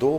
2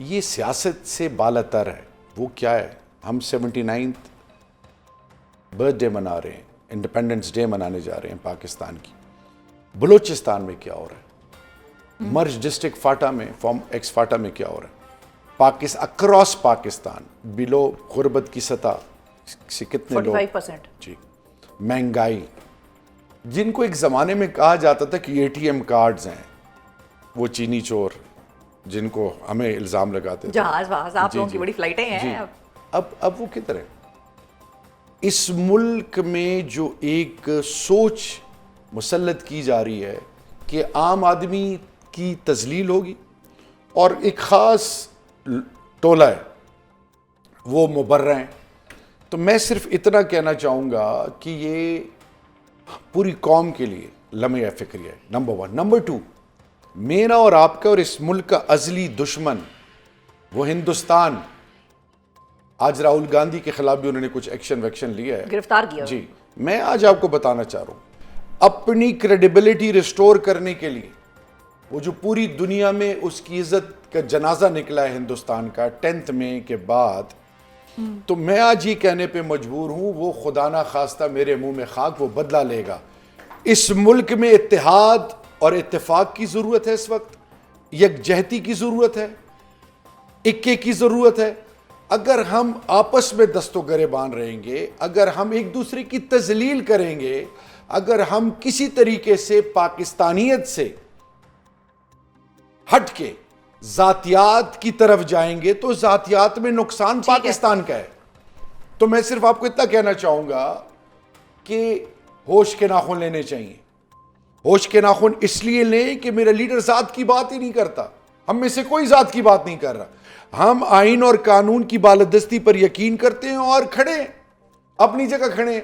یہ سیاست سے بالاتر ہے. وہ کیا ہے؟ ہم 79th برتھ ڈے منا رہے ہیں, انڈیپینڈنس ڈے منانے جا رہے ہیں پاکستان کی. بلوچستان میں کیا ہو رہا ہے؟ مرج ڈسٹرکٹ فاٹا میں, فارم ایکس فاٹا میں کیا ہو رہا ہے؟ اکراس پاکستان بلو غربت کی سطح سے کتنے لوگ, 45%. جی, مہنگائی, جن کو ایک زمانے میں کہا جاتا تھا کہ اے ٹی ایم کارڈز ہیں, وہ چینی چور جن کو ہمیں الزام لگاتے تھے. جہاز وہاز آپ لوگوں کی بڑی فلائٹیں ہیں. اب وہ کدھر ہے؟ اس ملک میں جو ایک سوچ مسلط کی جا رہی ہے کہ عام آدمی کی تذلیل ہوگی اور ایک خاص ٹولہ ہے وہ مبرہ ہیں. تو میں صرف اتنا کہنا چاہوں گا کہ یہ پوری قوم کے لیے لمحہ فکری ہے, نمبر 1. نمبر 2, میرا اور آپ کا اور اس ملک کا ازلی دشمن وہ ہندوستان. آج راہل گاندھی کے خلاف بھی انہوں نے کچھ ایکشن ویکشن لیا ہے, گرفتار کیا. جی, میں آج آپ کو بتانا چاہ رہا ہوں, اپنی کریڈیبلٹی ریسٹور کرنے کے لیے وہ جو پوری دنیا میں اس کی عزت کا جنازہ نکلا ہے ہندوستان کا 10 مئی کے بعد, تو میں آج یہ کہنے پہ مجبور ہوں وہ خدا نہ خواستہ میرے منہ میں خاک, وہ بدلہ لے گا. اس ملک میں اتحاد اور اتفاق کی ضرورت ہے, اس وقت یکجہتی کی ضرورت ہے, اکے کی ضرورت ہے. اگر ہم آپس میں دست و گریبان رہیں گے, اگر ہم ایک دوسرے کی تذلیل کریں گے, اگر ہم کسی طریقے سے پاکستانیت سے ہٹ کے ذاتیات کی طرف جائیں گے تو ذاتیات میں نقصان پاکستان کا ہے. تو میں صرف آپ کو اتنا کہنا چاہوں گا کہ ہوش کے ناخن لینے چاہیے. ہوش کے ناخن اس لیے لیں کہ میرا لیڈر ذات کی بات ہی نہیں کرتا, ہم میں سے کوئی ذات کی بات نہیں کر رہا. ہم آئین اور قانون کی بالادستی پر یقین کرتے ہیں اور کھڑے ہیں, اپنی جگہ کھڑے ہیں.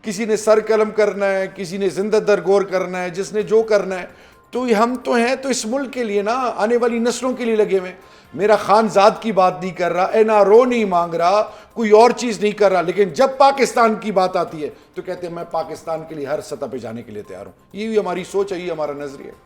کسی نے سر قلم کرنا ہے, کسی نے زندہ درگور کرنا ہے, جس نے جو کرنا ہے. تو ہم تو ہیں تو اس ملک کے لیے نا, آنے والی نسلوں کے لیے لگے ہوئے. میرا خان ذات کی بات نہیں کر رہا, این آر او نہیں مانگ رہا, کوئی اور چیز نہیں کر رہا, لیکن جب پاکستان کی بات آتی ہے تو کہتے ہیں میں پاکستان کے لیے ہر سطح پہ جانے کے لیے تیار ہوں. یہ ہماری سوچ ہے, یہ ہمارا نظریہ ہے.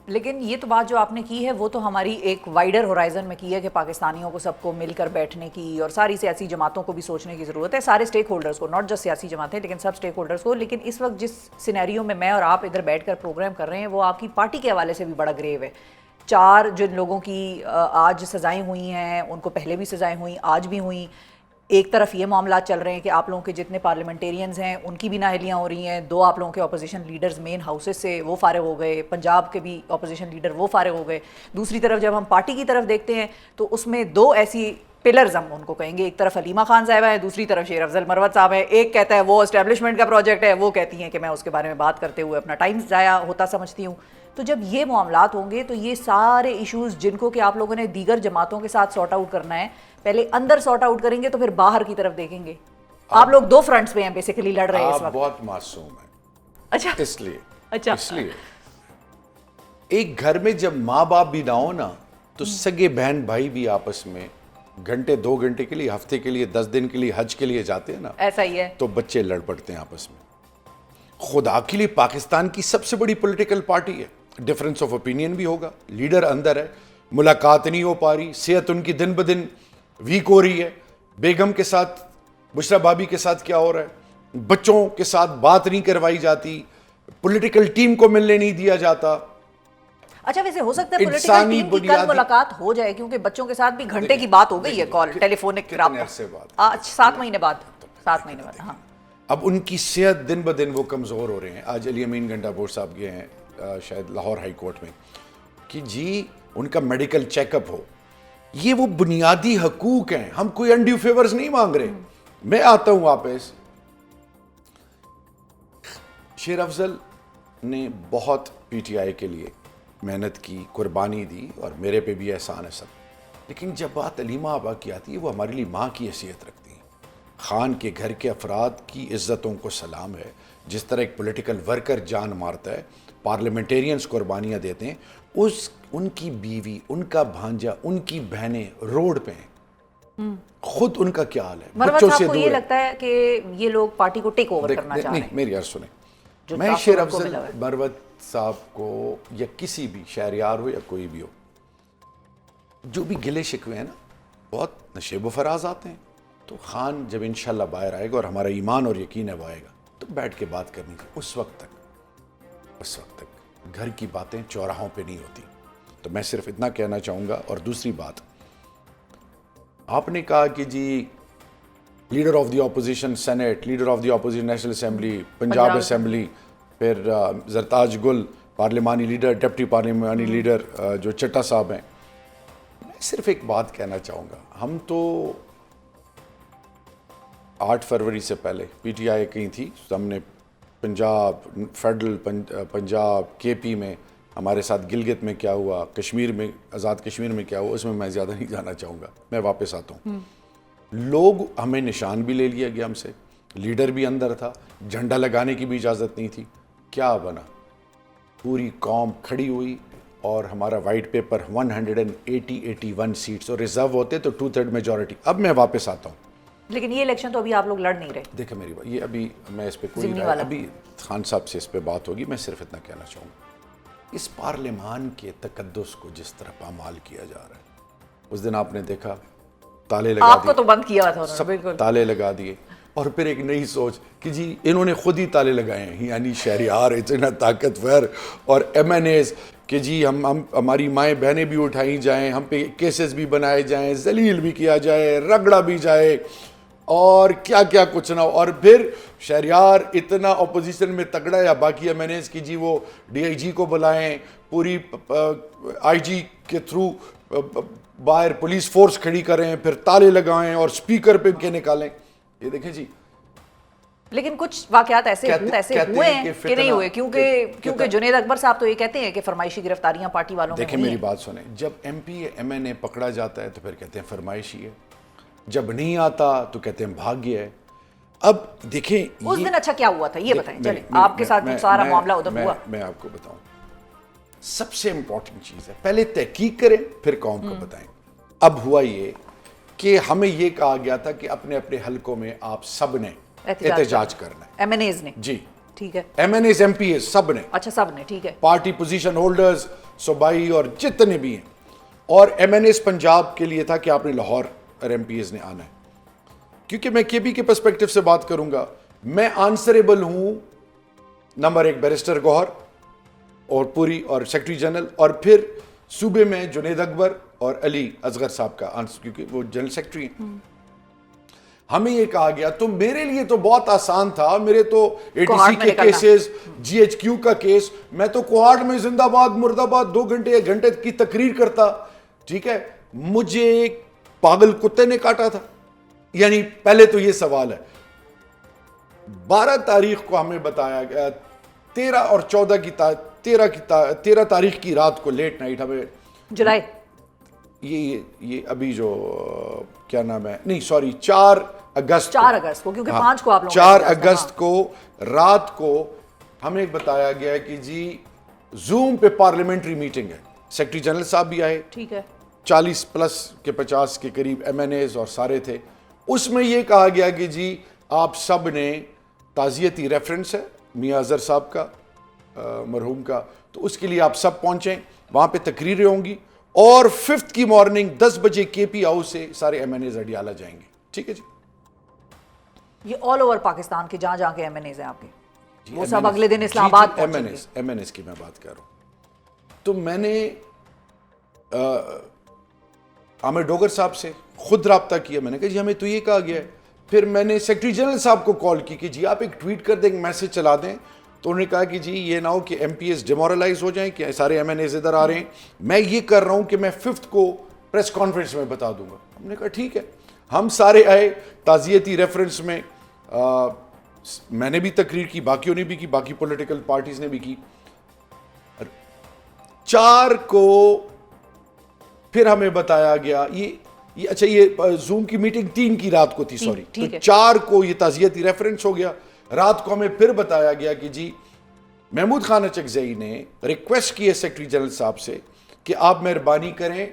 لیکن یہ تو بات جو آپ نے کی ہے وہ تو ہماری ایک وائڈر ہورائزن میں کی ہے کہ پاکستانیوں کو سب کو مل کر بیٹھنے کی اور ساری سیاسی جماعتوں کو بھی سوچنے کی ضرورت ہے, سارے سٹیک ہولڈرز کو, ناٹ جسٹ سیاسی جماعتیں لیکن سب سٹیک ہولڈرز کو. لیکن اس وقت جس سینیریو میں اور آپ ادھر بیٹھ کر پروگرام کر رہے ہیں وہ آپ کی پارٹی کے حوالے سے بھی بڑا گریو ہے. 4 جن لوگوں کی آج سزائیں ہوئی ہیں, ان کو پہلے بھی سزائیں ہوئیں, آج بھی ہوئیں. ایک طرف یہ معاملات چل رہے ہیں کہ آپ لوگوں کے جتنے پارلیمنٹیرینز ہیں ان کی بھی نااہلیاں ہو رہی ہیں. 2 آپ لوگوں کے اپوزیشن لیڈرز مین ہاؤسز سے وہ فارغ ہو گئے, پنجاب کے بھی اپوزیشن لیڈر وہ فارغ ہو گئے. دوسری طرف جب ہم پارٹی کی طرف دیکھتے ہیں تو اس میں 2 ایسی پلرز ہم ان کو کہیں گے, ایک طرف حلیمہ خان صاحبہ ہے, دوسری طرف شیر افضل مروت صاحب ہیں. ایک کہتا ہے وہ اسٹیبلشمنٹ کا پروجیکٹ ہے, وہ کہتی ہیں کہ میں اس کے بارے میں بات کرتے ہوئے اپنا ٹائم ضائع ہوتا سمجھتی ہوں. تو جب یہ معاملات ہوں گے تو یہ سارے ایشوز جن کو کہ آپ لوگوں نے دیگر جماعتوں کے ساتھ سارٹ آؤٹ کرنا ہے, پہلے اندر سارٹ آؤٹ کریں گے تو پھر باہر کی طرف دیکھیں گے. آپ لوگ 2 فرنٹس پہ ہیں بیسیکلی لڑ رہے ہیں اس وقت. آپ بہت معصوم ہیں. اچھا, اس لیے ایک گھر میں جب ماں باپ بھی نہ ہو نا تو سگے بہن بھائی بھی آپس میں گھنٹے 2 گھنٹے کے لیے, ہفتے کے لیے, 10 دن کے لیے حج کے لیے جاتے ہیں نا, ایسا ہی ہے. تو بچے لڑ پڑتے ہیں آپس میں. خدا کے لیے پاکستان کی سب سے بڑی پولیٹیکل پارٹی ہے, ڈفرنس آف اوپینین بھی ہوگا, لیڈر اندر ہے, ملاقات نہیں ہو پا رہی, صحت ان کی دن بدن ویک ہو رہی ہے. بیگم کے ساتھ, بشرا بھابی کے ساتھ کیا ہو رہا ہے, بچوں کے ساتھ بات نہیں کروائی جاتی, پولیٹیکل ٹیم کو ملنے نہیں دیا جاتا. اچھا ویسے ہو سکتا ہے پولیٹیکل ٹیم کی کل ملاقات ہو جائے کیونکہ بچوں کے ساتھ بھی گھنٹے کی بات ہو گئی ہے, کال ٹیلی فونک رابطہ 7 مہینے بعد. ہاں, اب ان کی صحت دن بدن وہ کمزور ہو رہے ہیں. آج علی امین گھنٹاپور صاحب گئے ہیں شاید لاہور ہائی کورٹ میں کہ جی ان کا میڈیکل چیک اپ ہو. یہ وہ بنیادی حقوق ہیں, ہم کوئی انڈیو فیورز نہیں مانگ رہے. میں آتا ہوں واپس, شیر افضل نے بہت پی ٹی آئی کے لیے محنت کی, قربانی دی, اور میرے پہ بھی احسان ہے سب. لیکن جب بات علیمہ آبا کی آتی ہے وہ ہمارے لیے ماں کی حیثیت رکھتی ہیں. خان کے گھر کے افراد کی عزتوں کو سلام ہے. جس طرح ایک پولیٹیکل ورکر جان مارتا ہے, پارلیمنٹیرینز قربانیاں دیتے ہیں, ان کی بیوی, ان کا بھانجا, ان کی بہنیں روڈ پہ ہیں. خود ان کا کیا حال ہے, بچوں سے دور. یہ لگتا ہے کہ یہ لوگ پارٹی کو ٹیک اوور کرنا چاہ رہے ہیں. میری عرض سنیں, میں شیر افضل مروت صاحب کو, یا کسی بھی شہریار ہو یا کوئی بھی ہو, جو بھی گلے شکوے ہیں نا بہت نشیب و فراز آتے ہیں. تو خان جب انشاءاللہ باہر آئے گا اور ہمارا ایمان اور یقین ہے وہ آئے گا تو بیٹھ کے بات کرنی تھی. اس وقت تک گھر کی باتیں چوراہوں پہ نہیں ہوتی. تو میں صرف اتنا کہنا چاہوں گا. اور دوسری بات, آپ نے کہا کہ جی leader of the opposition Senate, leader of the opposition National Assembly, Punjab Assembly, پھر زرتاج گل پارلیمانی لیڈر, ڈپٹی پارلیمانی لیڈر جو چٹا صاحب ہیں. میں صرف ایک بات کہنا چاہوں گا, ہم تو 8 فروری سے پہلے پی ٹی آئی کہیں تھی, ہم نے پنجاب فیڈرل پنجاب کے پی میں ہمارے ساتھ گلگت میں کیا ہوا, کشمیر میں آزاد کشمیر میں کیا ہوا, اس میں زیادہ نہیں جانا چاہوں گا. میں واپس آتا ہوں. لوگ ہمیں نشان بھی لے لیا گیا ہم سے, لیڈر بھی اندر تھا, جھنڈا لگانے کی بھی اجازت نہیں تھی. کیا بنا؟ پوری قوم کھڑی ہوئی اور ہمارا وائٹ پیپر 181 سیٹس, اور ریزرو ہوتے تو 2/3 میجورٹی. اب میں واپس آتا ہوں. لیکن یہ الیکشن تو ابھی آپ لوگ لڑ نہیں رہے. دیکھیں میری بات, یہ ابھی میں اس پہ کوئی رائے, ابھی خان صاحب سے اس پہ بات ہوگی. میں صرف اتنا کہنا چاہوں گا, اس پارلیمان کے تقدس کو جس طرح پامال کیا جا رہا ہے, اس دن آپ نے دیکھا تالے لگا دیے, آپ کو تو بند کیا تھا سب تالے لگا دیے, اور پھر ایک نئی سوچ کہ جی انہوں نے خود ہی تالے لگائے ہیں, یعنی شہریار اتنا طاقتور اور ایم این ایز کہ جی ہماری مائیں بہنیں بھی اٹھائی جائیں, ہم پہ کیسز بھی بنائے جائیں, ذلیل بھی کیا جائے, رگڑا بھی جائے, اور کیا کیا کچھ نہ ہو. اور پھر شہریار اتنا اپوزیشن میں تگڑا یا باقی ایم این ایز کی جی وہ ڈی آئی جی کو بلائیں, پوری آئی جی کے تھرو باہر پولیس فورس کھڑی کریں, پھر تالے لگائیں اور سپیکر پہ کے نکالیں. یہ دیکھیں جی, لیکن کچھ واقعات ایسے ہوئے ہیں کہ نہیں ہوئے, کیونکہ جنید اکبر صاحب تو یہ کہتے ہیں کہ فرمائشی گرفتاریاں پارٹی والوں میں. دیکھیں میری بات سنیں, جب ایم پی ایم این اے پکڑا جاتا ہے تو پھر کہتے ہیں فرمائشی ہے, جب نہیں آتا تو کہتے ہیں بھاگ گیا ہے. اب دیکھیں اس دن اچھا کیا ہوا تھا یہ بتائیں, چلیں آپ کے ساتھ سارا معاملہ ادھر ہوا. میں آپ کو بتاؤں, سب سے امپورٹنٹ چیز ہے پہلے تحقیق کریں پھر قوم کو بتائیں. اب ہوا یہ کہ ہمیں یہ کہا گیا تھا کہ اپنے اپنے حلقوں میں آپ سب نے احتجاج کرنا ہے. ایم این ایز نے, جی ٹھیک ہے, M N As M P As سب نے, اچھا سب نے, ٹھیک ہے, پارٹی پوزیشن ہولڈرز صوبائی اور جتنے بھی ہیں. اور ایم این ایز پنجاب کے لیے تھا کہ آپ نے لاہور اور ایم پی ایز نے آنا ہے. کیونکہ میں کے پی کے پرسپیکٹو سے بات کروں گا, میں آنسریبل ہوں نمبر 1 بیرسٹر گوہر اور پوری اور سیکرٹری جنرل, اور پھر صوبے میں جنید اکبر اور علی اصغر صاحب کا, کیونکہ وہ جنرل سیکرٹری ہیں. ہمیں یہ کہا گیا, تو میرے لیے تو بہت آسان تھا, میرے تو اے ٹی سی کے کیسز, جی ایچ کیو کا کیس, میں تو کوہاٹ میں زندہ باد مرد آباد 2 گھنٹے 1 گھنٹے کی تقریر کرتا, ٹھیک ہے. مجھے پاگل کتے نے کاٹا تھا. یعنی پہلے تو یہ سوال ہے. 12 تاریخ کو ہمیں بتایا گیا, 13 اور 14 کی 13 تاریخ کی رات کو لیٹ نائٹ ہمیں جولائی, یہ ابھی جو کیا نام ہے, نہیں سوری 4 اگست کو, کیونکہ 5 کو آپ لوگوں 4 اگست کو رات کو ہمیں بتایا گیا کہ جی زوم پہ پارلیمنٹری میٹنگ ہے. سیکرٹری جنرل صاحب بھی آئے, ٹھیک ہے, 40 پلس کے 50 کے قریب ایم این ایز اور سارے تھے. اس میں یہ کہا گیا کہ جی آپ سب نے, تعزیتی ریفرنس ہے میاں اظہر صاحب کا مرحوم کا, تو اس کے لیے آپ سب پہنچیں, وہاں پہ تقریریں ہوں گی, اور 5 کی مارننگ 10 بجے کے پی ہاؤس سے سارے ایم این ایز اڈیالہ جائیں گے. ٹھیک ہے جی, یہ آل اوور پاکستان کے جہاں کے ایم این ایز ہیں آپ کے, وہ سب اگلے دن اسلام آباد پہنچیں گے. ایم این ایز کی میں بات کر رہا ہوں. تو میں نے عامر ڈوگر صاحب سے خود رابطہ کیا, میں نے کہا جی ہمیں تو یہ کہا گیا ہے. پھر میں نے سیکرٹری جنرل صاحب کو کال کی کہ جی آپ ایک ٹویٹ کر دیں, ایک میسج چلا دیں. تو انہوں نے کہا کہ جی یہ نہ ہو کہ ایم پی ایس ڈیمورلائز ہو جائیں کہ سارے ایم این ایز ادھر آ رہے ہیں, میں یہ کر رہا ہوں کہ میں 5 کو پریس کانفرنس میں بتا دوں گا. ہم نے کہا ٹھیک ہے. ہم سارے آئے تعزیتی ریفرنس میں, میں نے بھی تقریر کی, باقیوں نے بھی کی, باقی پولیٹیکل پارٹیز نے بھی کی. 4 کو پھر ہمیں بتایا گیا, یہ اچھا یہ زوم کی میٹنگ 3 کی رات کو تھی, سوری, تو 4 کو یہ تعزیتی ریفرنس ہو گیا. رات کو ہمیں پھر بتایا گیا کہ جی محمود خان اچکزئی نے ریکویسٹ کی ہے سیکرٹری جنرل صاحب سے کہ آپ مہربانی کریں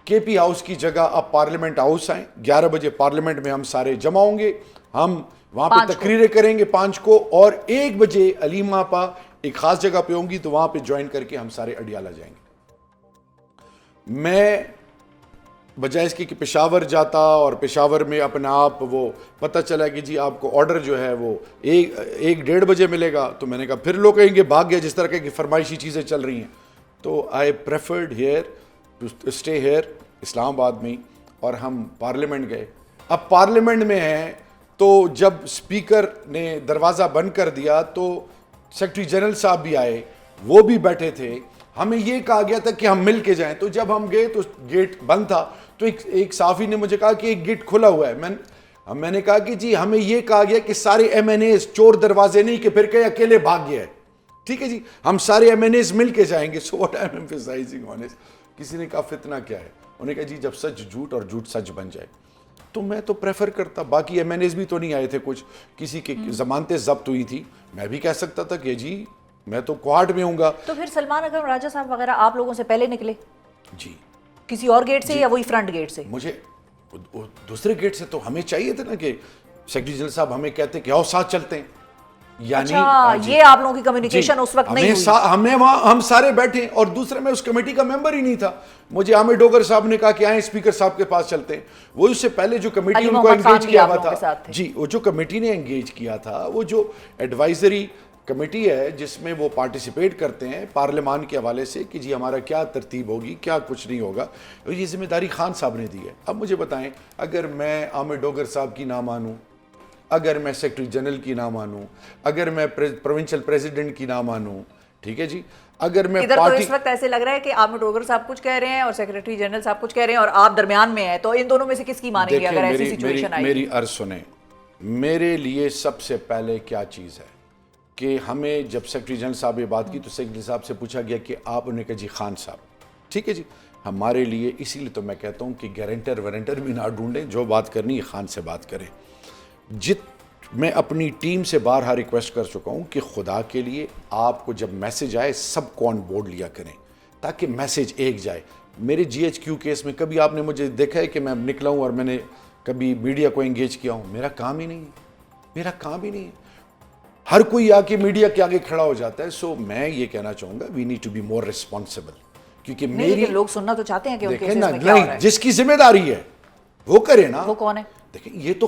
کے پی ہاؤس کی جگہ آپ پارلیمنٹ ہاؤس آئیں, 11 بجے پارلیمنٹ میں ہم سارے جمع ہوں گے, ہم وہاں پہ تقریریں کریں گے 5 کو, اور 1 بجے علیم آپا ایک خاص جگہ پہ ہوں گی تو وہاں پہ جوائن کر کے ہم سارے اڈیالہ جائیں گے. میں بجائے اس کے کہ پشاور جاتا اور پشاور میں اپنا آپ وہ پتہ چلا کہ جی آپ کو آرڈر جو ہے وہ 1-1:30 بجے ملے گا، تو میں نے کہا پھر لوگ کہیں گے بھاگ گیا، جس طرح کی فرمائشی چیزیں چل رہی ہیں. تو I preferred here to stay here Islamabad میں، اور ہم پارلیمنٹ گئے. اب پارلیمنٹ میں ہیں تو جب اسپیکر نے دروازہ بند کر دیا تو سیکرٹری جنرل صاحب بھی آئے، وہ بھی بیٹھے تھے. ہمیں یہ کہا گیا تھا کہ ہم مل کے جائیں. تو جب ہم گئے تو گیٹ بند تھا، تو ایک صحافی نے مجھے کہا کہ ایک گیٹ کھلا ہوا ہے. میں نے کہا کہ جی ہمیں یہ کہا گیا کہ سارے ایم این ایز چور دروازے نہیں کہ پھر کہیں اکیلے بھاگ گیا ہے. ٹھیک ہے جی، ہم سارے ایم این ایز مل کے جائیں گے. So what I am emphasising on. کسی نے کہا فتنہ کیا ہے؟ انہوں نے کہا جی جب سچ جھوٹ اور جھوٹ سچ بن جائے. تو میں تو پریفر کرتا، باقی ایم این ایز بھی تو نہیں آئے تھے، کچھ کسی کی ضمانتیں ضبط ہوئی تھی. میں بھی کہہ سکتا تھا کہ جی میں تو کوارٹ میں ہوں گا. تو پھر سلمان اکرم راجہ صاحب وغیرہ آپ لوگوں سے پہلے نکلے جی کسی اور گیٹ سے یا وہی فرنٹ گیٹ سے؟ مجھے دوسرے گیٹ سے. تو ہمیں چاہیے تھا نا کہ سیکرٹری جنرل صاحب ہمیں کہتے کہ آؤ ساتھ چلتے ہیں. یعنی یہ آپ لوگوں کی کمیونیکیشن اس وقت نہیں ہوئی. ہمیں وہاں ہم سارے بیٹھے، اور دوسرے میں اس کمیٹی کا ممبر ہی نہیں تھا. مجھے عامر ڈوگر صاحب نے کہا کہ آئیں اسپیکر صاحب کے پاس چلتے ہیں. وہ اس سے پہلے جو کمیٹی ان کو انگیج کیا ہوا تھا، جی وہ جو کمیٹی نے انگیج کیا تھا، وہ جو ایڈوائزری کمیٹی ہے جس میں وہ پارٹیسپیٹ کرتے ہیں پارلیمان کے حوالے سے کہ جی ہمارا کیا ترتیب ہوگی، کیا کچھ نہیں ہوگا، اور یہ ذمہ داری خان صاحب نے دی ہے. اب مجھے بتائیں، اگر میں عامر ڈوگر صاحب کی نہ مانوں، اگر میں سیکرٹری جنرل کی نہ مانوں، اگر میں پروونشل پریزیڈنٹ کی نہ مانوں، ٹھیک ہے جی، اگر میں ادھر تو اس وقت ایسے لگ رہا ہے کہ عامر ڈوگر صاحب کچھ کہہ رہے ہیں اور سیکرٹری جنرل صاحب کچھ کہہ رہے ہیں اور آپ درمیان میں ہیں، تو ان دونوں میں سے کس کی مانیں گے اگر ایسی سچویشن آئی؟ میری عرض سنیں. میرے لیے سب سے پہلے کیا چیز ہے کہ ہمیں جب سیکرٹری جنرل صاحب یہ بات کی تو سیکرٹری صاحب سے پوچھا گیا کہ آپ انہیں کہا جی خان صاحب. ٹھیک ہے جی، ہمارے لیے اسی لیے تو میں کہتا ہوں کہ گارنٹر وارنٹر بھی نہ ڈھونڈیں، جو بات کرنی ہے خان سے بات کریں. میں اپنی ٹیم سے بارہا ریکویسٹ کر چکا ہوں کہ خدا کے لیے آپ کو جب میسج آئے سب کو آن بورڈ لیا کریں تاکہ میسج ایک جائے. میرے جی ایچ کیو کیس میں کبھی آپ نے مجھے دیکھا ہے کہ میں نکلا ہوں اور میں نے کبھی میڈیا کو انگیج کیا ہوں؟ میرا کام ہی نہیں ہے، میرا کام ہی نہیں ہے. ہر کوئی آ کے میڈیا کے آگے کھڑا ہو جاتا ہے. سو میں یہ کہنا چاہوں گا we need to be more responsible, کیونکہ میری لوگ سننا تو چاہتے ہیں کہ دیکھیں نا، نہیں جس کی ذمہ داری ہے وہ کرے نا. وہ کون ہے؟ دیکھیں یہ تو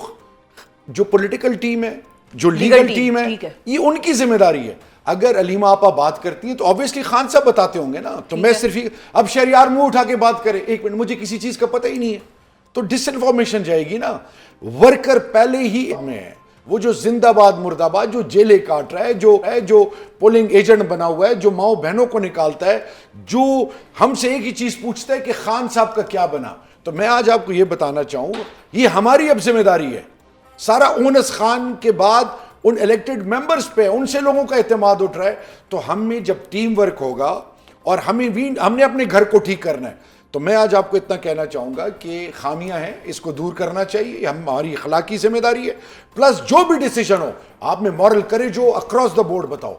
جو پولیٹیکل ٹیم ہے، جو لیگل ٹیم ہے، یہ ان کی ذمہ داری ہے. اگر علیمہ آپا بات کرتی ہیں تو obviously خان صاحب بتاتے ہوں گے نا. تو میں صرف اب شہریار منہ اٹھا کے بات کرے، ایک منٹ مجھے کسی چیز کا پتہ ہی نہیں ہے تو ڈس انفارمیشن جائے گی نا. ورکر پہلے ہی میں ہے، وہ جو زندہ باد مرد آباد جو جیلے کاٹ رہا ہے، جو پولنگ ایجنٹ بنا ہوا ہے، جو ماؤں بہنوں کو نکالتا ہے، جو ہم سے ایک ہی چیز پوچھتا ہے کہ خان صاحب کا کیا بنا. تو میں آج آپ کو یہ بتانا چاہوں یہ ہماری اب ذمہ داری ہے. سارا اونس خان کے بعد ان الیکٹڈ ممبرز پہ ان سے لوگوں کا اعتماد اٹھ رہا ہے. تو ہم میں جب ٹیم ورک ہوگا اور ہم نے اپنے گھر کو ٹھیک کرنا ہے. تو میں آج آپ کو اتنا کہنا چاہوں گا کہ خامیاں ہیں، اس کو دور کرنا چاہیے، یہ ہماری اخلاقی ذمہ داری ہے. پلس جو بھی ڈیسیجن ہو آپ میں مورل کرے، جو اکراس دا بورڈ بتاؤ.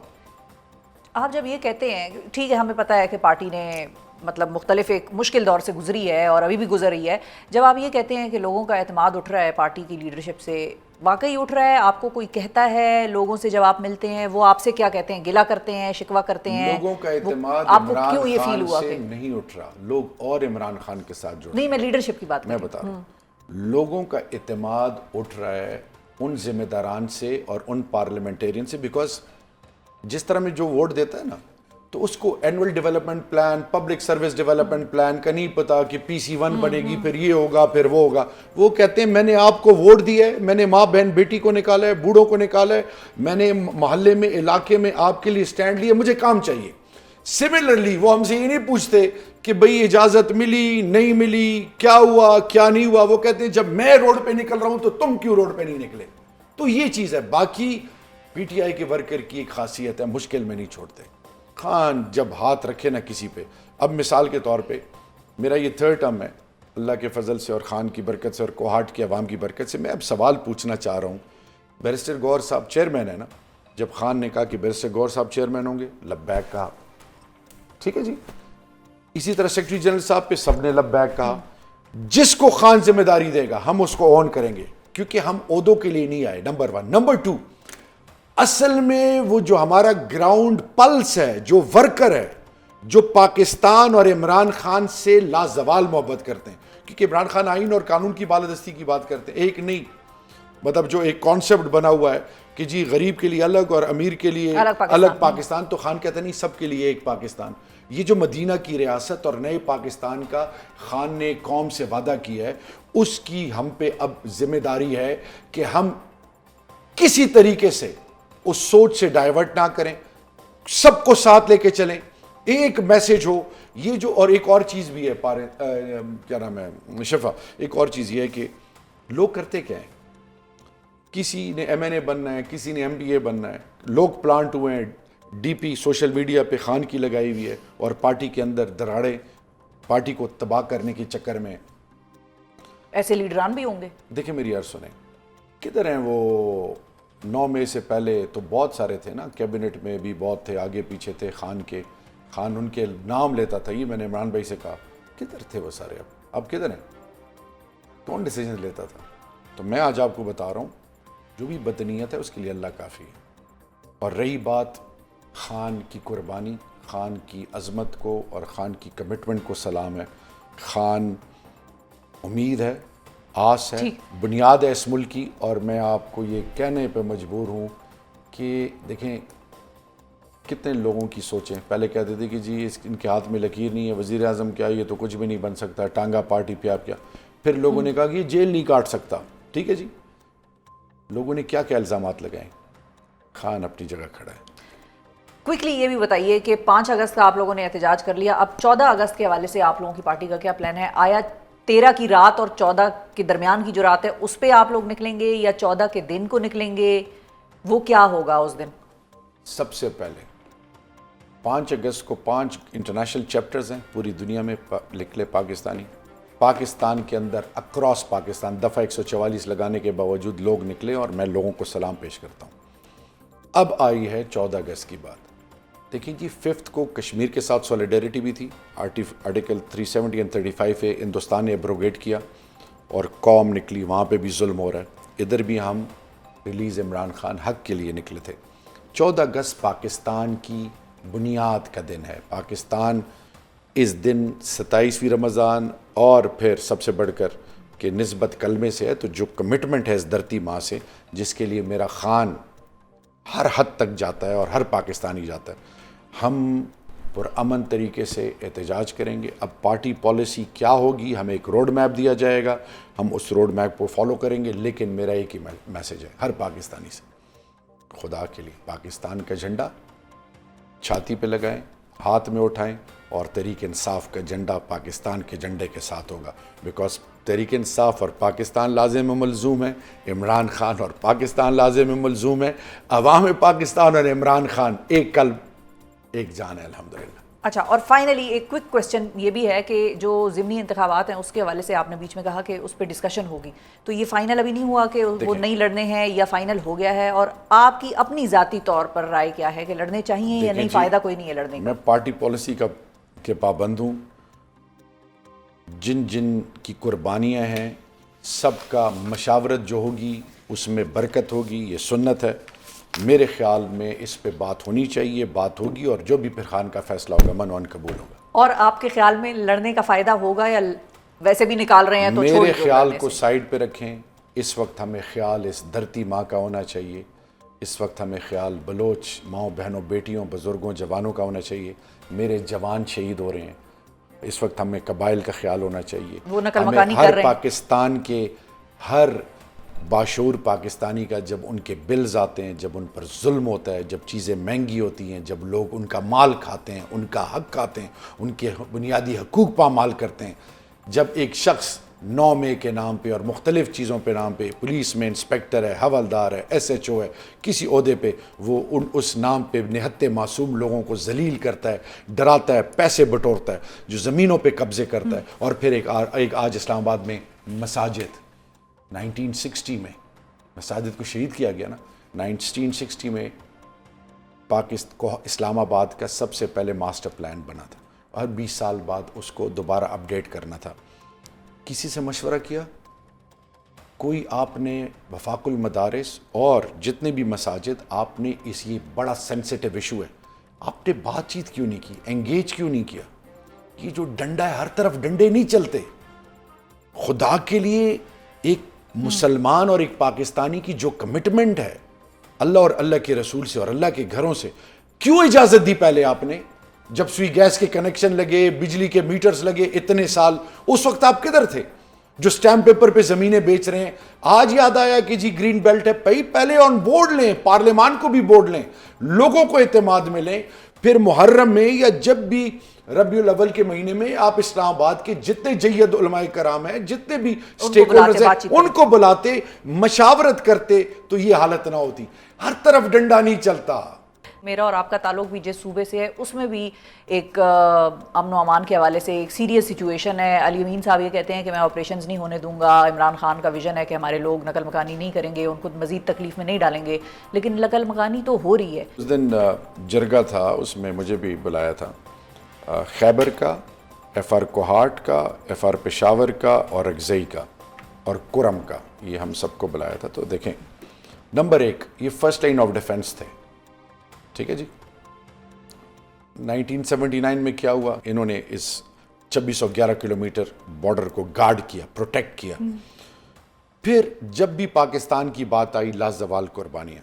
آپ جب یہ کہتے ہیں، ٹھیک ہے ہمیں پتہ ہے کہ پارٹی نے مطلب مختلف ایک مشکل دور سے گزری ہے اور ابھی بھی گزر رہی ہے، جب آپ یہ کہتے ہیں کہ لوگوں کا اعتماد اٹھ رہا ہے پارٹی کی لیڈرشپ سے، واقعی اٹھ رہا ہے؟ آپ کو کوئی کہتا ہے لوگوں سے جب آپ ملتے ہیں وہ آپ سے کیا کہتے ہیں؟ گلہ کرتے ہیں، شکوہ کرتے ہیں؟ لوگوں کا اعتماد آپ کو عمران کیوں یہ فیل خان ہوا سے نہیں اٹھ رہا، لوگ اور عمران خان کے ساتھ جو نہیں، میں لیڈرشپ کی بات میں بتا رہا ہوں، لوگوں کا اعتماد اٹھ رہا ہے ان ذمہ داران سے اور ان پارلیمنٹیرین سے. بیکاز جس طرح میں جو ووٹ دیتا ہے نا تو اس کو annual development plan, public service development plan کا نہیں پتا کہ PC1 بنے گی، پھر یہ ہوگا، پھر وہ ہوگا. وہ کہتے ہیں میں نے آپ کو ووٹ دیا ہے، میں نے ماں بہن بیٹی کو نکالا ہے، بوڑھوں کو نکالا ہے، میں نے محلے میں علاقے میں آپ کے لیے سٹینڈ لیا، مجھے کام چاہیے. سملرلی وہ ہم سے یہ نہیں پوچھتے کہ بھئی اجازت ملی نہیں ملی، کیا ہوا کیا نہیں ہوا. وہ کہتے ہیں جب میں روڈ پہ نکل رہا ہوں تو تم کیوں روڈ پہ نہیں نکلے. تو یہ چیز ہے. باقی PTI کے ورکر کی ایک خاصیت ہے، مشکل میں نہیں چھوڑتے. خان جب ہاتھ رکھے نا کسی پہ، اب مثال کے طور پہ میرا یہ 3rd ٹرم ہے، اللہ کے فضل سے اور خان کی برکت سے اور کوہاٹ کی عوام کی برکت سے. میں اب سوال پوچھنا چاہ رہا ہوں. بیرسٹر گور صاحب چیئرمین ہے نا، جب خان نے کہا کہ بیرسٹر گور صاحب چیئرمین ہوں گے، لبیک کہا، ٹھیک ہے جی. اسی طرح سیکرٹری جنرل صاحب پہ سب نے لبیک کہا. جس کو خان ذمہ داری دے گا ہم اس کو آن کریں گے، کیونکہ ہم عہدوں کے لیے نہیں آئے. نمبر 1. نمبر 2، اصل میں وہ جو ہمارا گراؤنڈ پلس ہے، جو ورکر ہے، جو پاکستان اور عمران خان سے لازوال محبت کرتے ہیں. کیونکہ عمران خان آئین اور قانون کی بالادستی کی بات کرتے ہیں، ایک نہیں، مطلب جو ایک کانسیپٹ بنا ہوا ہے کہ جی غریب کے لیے الگ اور امیر کے لیے الگ پاکستان، تو خان کہتا نہیں سب کے لیے ایک پاکستان. یہ جو مدینہ کی ریاست اور نئے پاکستان کا خان نے قوم سے وعدہ کیا ہے، اس کی ہم پہ اب ذمہ داری ہے کہ ہم کسی طریقے سے اس سوچ سے ڈائیورٹ نہ کریں، سب کو ساتھ لے کے چلیں، ایک میسج ہو. یہ جو اور ایک اور چیز بھی ہے کیا نام ہے شفا، ایک اور چیز یہ ہے کہ لوگ کرتے کیا ہیں، کسی نے ایم این اے بننا ہے، کسی نے ایم ڈی اے بننا ہے، لوگ پلانٹ ہوئے ہیں، ڈی پی سوشل میڈیا پہ خان کی لگائی ہوئی ہے، اور پارٹی کے اندر دراڑے پارٹی کو تباہ کرنے کے چکر میں. ایسے لیڈران بھی ہوں گے. دیکھیں میری عرض سنیں، کدھر ہیں وہ 9 مئی سے پہلے تو بہت سارے تھے نا، کیبنٹ میں بھی بہت تھے، آگے پیچھے تھے خان کے، خان ان کے نام لیتا تھا. یہ میں نے عمران بھائی سے کہا کدھر تھے وہ سارے، اب کدھر ہیں، کون ڈیسیجن لیتا تھا. تو میں آج آپ کو بتا رہا ہوں جو بھی بدنیت ہے اس کے لیے اللہ کافی ہے. اور رہی بات خان کی قربانی، خان کی عظمت کو اور خان کی کمٹمنٹ کو سلام ہے. خان امید ہے، آس ہے، بنیاد ہے اس ملک کی. اور میں آپ کو یہ کہنے پہ مجبور ہوں کہ دیکھیں کتنے لوگوں کی سوچیں. پہلے کہتے تھے کہ جی ان کے ہاتھ میں لکیر نہیں ہے، وزیر اعظم کیا، یہ تو کچھ بھی نہیں بن سکتا، ٹانگا پارٹی پہ آپ کیا. پھر لوگوں نے کہا کہ یہ جیل نہیں کاٹ سکتا. ٹھیک ہے جی، لوگوں نے کیا کیا الزامات لگائے، خان اپنی جگہ کھڑا ہے. کوئکلی یہ بھی بتائیے کہ 5 اگست کا آپ لوگوں نے احتجاج کر لیا، اب 14 اگست کے حوالے سے آپ لوگوں کی پارٹی کا کیا پلان ہے؟ آیا 13 کی رات اور 14 کے درمیان کی جو رات ہے اس پہ آپ لوگ نکلیں گے یا 14 کے دن کو نکلیں گے؟ وہ کیا ہوگا اس دن؟ سب سے پہلے 5 اگست کو 5 انٹرنیشنل چیپٹرز ہیں پوری دنیا میں نکلے پاکستانی، پاکستان کے اندر اکراس پاکستان دفعہ 144 لگانے کے باوجود لوگ نکلے، اور میں لوگوں کو سلام پیش کرتا ہوں. اب آئی ہے 14 اگست کی بات. دیکھیں جی 5 کو کشمیر کے ساتھ سولیڈیریٹی بھی تھی، آرٹیکل 370 اور 35 ہندوستان نے ایبروگیٹ کیا اور قوم نکلی، وہاں پہ بھی ظلم ہو رہا ہے. ادھر بھی ہم ریلیز عمران خان حق کے لیے نکلے تھے. 14 اگست پاکستان کی بنیاد کا دن ہے. پاکستان اس دن 27ویں رمضان اور پھر سب سے بڑھ کر کہ نسبت کلمے سے ہے، تو جو کمٹمنٹ ہے اس دھرتی ماں سے، جس کے لیے میرا خان ہر حد تک جاتا ہے اور ہر پاکستانی جاتا ہے. ہم پرامن طریقے سے احتجاج کریں گے. اب پارٹی پالیسی کیا ہوگی، ہمیں ایک روڈ میپ دیا جائے گا، ہم اس روڈ میپ کو فالو کریں گے. لیکن میرا ایک ہی میسج ہے ہر پاکستانی سے، خدا کے لیے پاکستان کا جھنڈا چھاتی پہ لگائیں، ہاتھ میں اٹھائیں، اور تحریک انصاف کا جھنڈا پاکستان کے جھنڈے کے ساتھ ہوگا. بیکاز تحریک انصاف اور پاکستان لازم و ملزوم ہے، عمران خان اور پاکستان لازم و ملزوم ہے. عوام پاکستان اور عمران خان ایک قلب ایک جان ہے الحمدللہ. اچھا، اور فائنلی ایک کوئک کوسچن یہ بھی ہے کہ جو ضمنی انتخابات ہیں اس کے حوالے سے آپ نے بیچ میں کہا کہ اس پہ ڈسکشن ہوگی، تو یہ فائنل ابھی نہیں ہوا کہ وہ نہیں لڑنے ہیں یا فائنل ہو گیا ہے؟ اور آپ کی اپنی ذاتی طور پر رائے کیا ہے کہ لڑنے چاہیے یا نہیں؟ فائدہ کوئی نہیں ہے لڑنے کا. میں پارٹی پالیسی کے پابند ہوں. جن جن کی قربانیاں ہیں سب کا مشاورت جو ہوگی اس میں برکت ہوگی، یہ سنت ہے. میرے خیال میں اس پہ بات ہونی چاہیے، بات ہوگی، اور جو بھی پھر خان کا فیصلہ ہوگا منوان قبول ہوگا. اور آپ کے خیال میں لڑنے کا فائدہ ہوگا یا ویسے بھی نکال رہے ہیں تو چھوڑ دو؟ میرے خیال کو سائڈ پہ رکھیں. اس وقت ہمیں خیال اس دھرتی ماں کا ہونا چاہیے. اس وقت ہمیں خیال بلوچ ماؤں بہنوں بیٹیوں بزرگوں جوانوں کا ہونا چاہیے. میرے جوان شہید ہو رہے ہیں. اس وقت ہمیں قبائل کا خیال ہونا چاہیے. وہ نقل مکانی کر رہے ہیں. پاکستان کے ہر باشعور پاکستانی کا جب ان کے بلز آتے ہیں، جب ان پر ظلم ہوتا ہے، جب چیزیں مہنگی ہوتی ہیں، جب لوگ ان کا مال کھاتے ہیں، ان کا حق کھاتے ہیں، ان کے بنیادی حقوق پامال کرتے ہیں، جب ایک شخص 9 مئی کے نام پہ اور مختلف چیزوں پہ نام پہ پولیس میں انسپیکٹر ہے، حوالدار ہے، SHO ہے، کسی عہدے پہ، وہ اس نام پہ نہتے معصوم لوگوں کو ذلیل کرتا ہے، ڈراتا ہے، پیسے بٹورتا ہے، جو زمینوں پہ قبضے کرتا ہے. اور پھر ایک آج اسلام آباد میں مساجد 1960 میں مساجد کو شہید کیا گیا نا. 1960 میں پاکستان کو اسلام آباد کا سب سے پہلے ماسٹر پلان بنا تھا، اور 20 سال بعد اس کو دوبارہ اپڈیٹ کرنا تھا. کسی سے مشورہ کیا کوئی؟ آپ نے وفاق المدارس اور جتنے بھی مساجد، آپ نے یہ بڑا سینسیٹیو ایشو ہے، آپ نے بات چیت کیوں نہیں کی، انگیج کیوں نہیں کیا؟ یہ جو ڈنڈا ہے، ہر طرف ڈنڈے نہیں چلتے. خدا کے لیے ایک مسلمان اور ایک پاکستانی کی جو کمٹمنٹ ہے اللہ اور اللہ کے رسول سے اور اللہ کے گھروں سے، کیوں اجازت دی پہلے آپ نے؟ جب سوئی گیس کے کنیکشن لگے، بجلی کے میٹرز لگے، اتنے سال اس وقت آپ کدھر تھے؟ جو سٹیمپ پیپر پہ زمینیں بیچ رہے ہیں، آج یاد آیا کہ جی گرین بیلٹ ہے، پہلے آن بورڈ لیں، پارلیمان کو بھی بورڈ لیں، لوگوں کو اعتماد میں لیں، پھر محرم میں یا جب بھی ربیع الاول کے مہینے میں آپ اسلام آباد کے جتنے جید علماء کرام ہیں، جتنے بھی سٹیک ہولڈرز ہیں، ان کو بلاتے، مشاورت کرتے تو یہ حالت نہ ہوتی۔ ہر طرف ڈنڈا نہیں چلتا۔ میرا اور آپ کا تعلق بھی جس صوبے سے ہے اس میں بھی ایک امن و امان کے حوالے سے ایک سیریس سچویشن ہے۔ علی امین صاحب یہ کہتے ہیں کہ میں آپریشنز نہیں ہونے دوں گا، عمران خان کا ویژن ہے کہ ہمارے لوگ نقل مکانی نہیں کریں گے، ان کو مزید تکلیف میں نہیں ڈالیں گے، لیکن نقل مکانی تو ہو رہی ہے۔ اس دن جرگہ تھا، اس میں مجھے بھی بلایا تھا، خیبر کا، ایف آر کوہاٹ کا، ایف آر پشاور کا اور اگزئی کا اور کرم کا، یہ ہم سب کو بلایا تھا۔ تو دیکھیں، نمبر ایک، یہ فرسٹ لائن آف ڈیفنس تھے، ٹھیک ہے جی۔ 1979 میں کیا ہوا؟ انہوں نے اس 2611 کلومیٹر بارڈر کو گارڈ کیا، پروٹیکٹ کیا۔ پھر جب بھی پاکستان کی بات آئی، لازوال قربانیاں،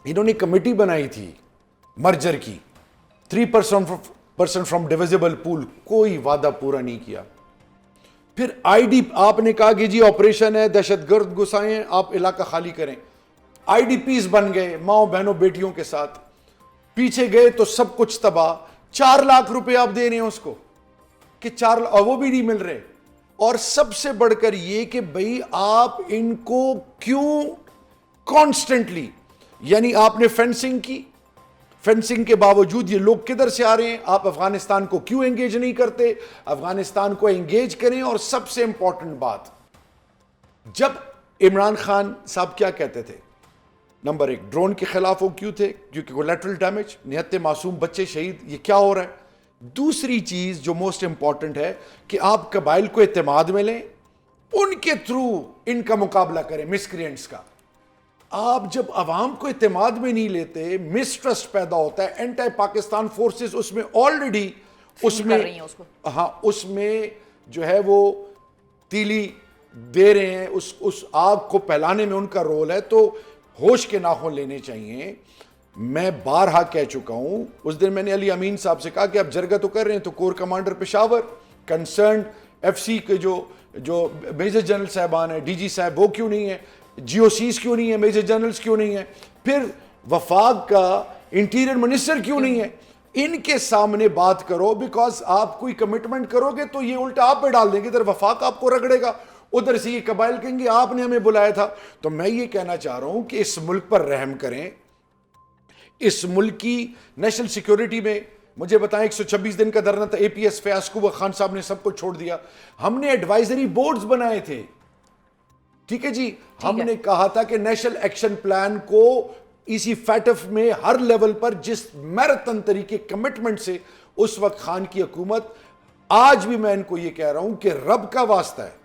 انہوں نے کمیٹی بنائی تھی مرجر کی، 3% فرام ڈیویزیبل پول، کوئی وعدہ پورا نہیں کیا۔ پھر آئی ڈی، آپ نے کہا کہ جی آپریشن ہے، دہشت گرد گھسائے ہیں، آپ علاقہ خالی کریں، آئی ڈی پیز بن گئے ماؤں بہنوں بیٹیوں کے ساتھ، پیچھے گئے تو سب کچھ تباہ۔ 4 لاکھ روپے آپ دے رہے ہیں اس کو کہ 4 لاکھ، اور وہ بھی نہیں مل رہے۔ اور سب سے بڑھ کر یہ کہ بھئی آپ ان کو کیوں کانسٹنٹلی، یعنی آپ نے فینسنگ کی، فینسنگ کے باوجود یہ لوگ کدھر سے آ رہے ہیں؟ آپ افغانستان کو کیوں انگیج نہیں کرتے؟ افغانستان کو انگیج کریں۔ اور سب سے امپورٹنٹ بات، جب عمران خان صاحب کیا کہتے تھے؟ نمبر ایک، ڈرون کے خلاف وہ کیوں تھے؟ کیونکہ کولیٹرل ڈیمیج، نہتے معصوم بچے شہید، یہ کیا ہو رہا ہے؟ دوسری چیز جو موسٹ امپورٹنٹ ہے کہ آپ قبائل کو اعتماد میں لیں، ان کے تھرو ان کا مقابلہ کریں مسکرینٹس کا۔ آپ جب عوام کو اعتماد میں نہیں لیتے، مسٹرسٹ پیدا ہوتا ہے۔ اینٹی پاکستان فورسز اس میں آلریڈی اس میں جو ہے وہ تیلی دے رہے ہیں، اس آگ کو پھیلانے میں ان کا رول ہے۔ تو ہوش کے ناخن لینے چاہیے۔ میں بارہا کہہ چکا ہوں، اس دن میں نے علی امین صاحب سے کہا کہ آپ جرگہ تو کر رہے ہیں، تو corps commander Peshawar, concerned F C کے جو میجر جنرل صاحبان ہیں، ڈی جی صاحب، وہ کیوں نہیں ہیں؟ جی او سیز کیوں نہیں ہیں؟ میجر جنرلز کیوں نہیں ہیں؟ پھر وفاق کا انٹیریئر منسٹر کیوں نہیں ہے؟ ان کے سامنے بات کرو، بیکاز آپ کوئی کمٹمنٹ کرو گے تو یہ الٹا آپ پہ ڈال دیں گے، ادھر وفاق آپ کو رگڑے گا، ادھر سے یہ قبائل کہیں گے آپ نے ہمیں بلایا تھا۔ تو میں یہ کہنا چاہ رہا ہوں کہ اس ملک پر رحم کریں۔ اس ملک کی نیشنل سیکیورٹی میں مجھے بتائیں 126 دن کا دھرنا تھا، اے پی ایس فیاض کو خان صاحب نے سب کو چھوڑ دیا۔ ہم نے ایڈوائزری بورڈز بنائے تھے، ٹھیک ہے جی، ہم نے کہا تھا کہ نیشنل ایکشن پلان کو اسی فیٹف میں ہر لیول پر جس میراتھن طریقے کمٹمنٹ سے اس وقت خان کی حکومت، آج بھی میں ان کو یہ کہہ رہا ہوں کہ رب کا واسطہ ہے،